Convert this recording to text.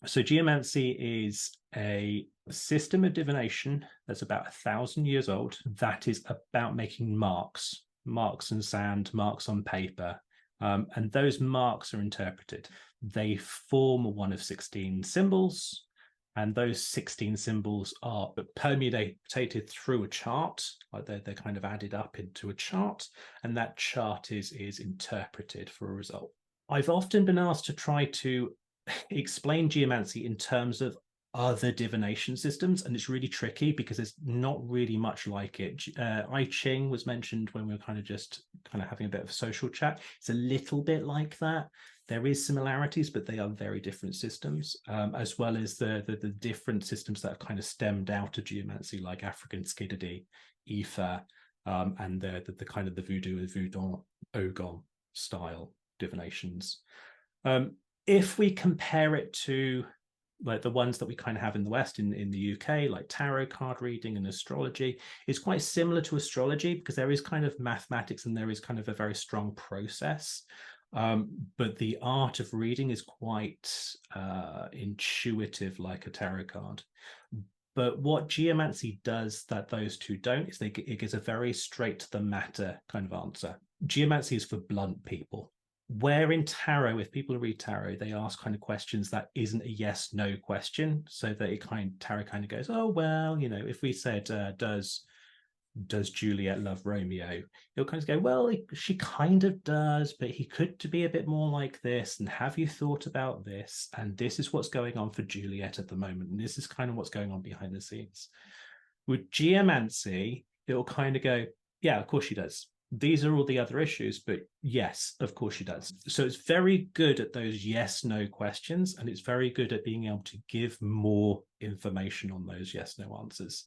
So geomancy is a system of divination that's about 1,000 years old that is about making marks, marks in sand, marks on paper. And those marks are interpreted. They form one of 16 symbols, and those 16 symbols are permutated through a chart, like they're kind of added up into a chart, and that chart is interpreted for a result. I've often been asked to try to explain geomancy in terms of other divination systems, and it's really tricky because there's not really much like it. I Ching was mentioned when we were kind of having a bit of a social chat. It's a little bit like that. There is similarities, but they are very different systems, as well as the different systems that have kind of stemmed out of geomancy, like African Skidady, Ifa, and the kind of the voodoo Ogon style divinations. If we compare it to like the ones that we kind of have in the West, in the UK, like tarot card reading and astrology, it's quite similar to astrology because there is kind of mathematics and there is kind of a very strong process. But the art of reading is quite intuitive, like a tarot card. But what geomancy does that those two don't is it gives a very straight to the matter kind of answer. Geomancy is for blunt people, where in tarot, if people read tarot, they ask kind of questions that isn't a yes no question, so that tarot kind of goes, oh well, if we said does Juliet love Romeo, he'll kind of go, well, she kind of does, but he could be a bit more like this, and have you thought about this, and this is what's going on for Juliet at the moment, and this is kind of what's going on behind the scenes. With geomancy, it'll kind of go, yeah, of course she does. These are all the other issues, but yes, of course she does. So it's very good at those yes no questions, and it's very good at being able to give more information on those yes no answers.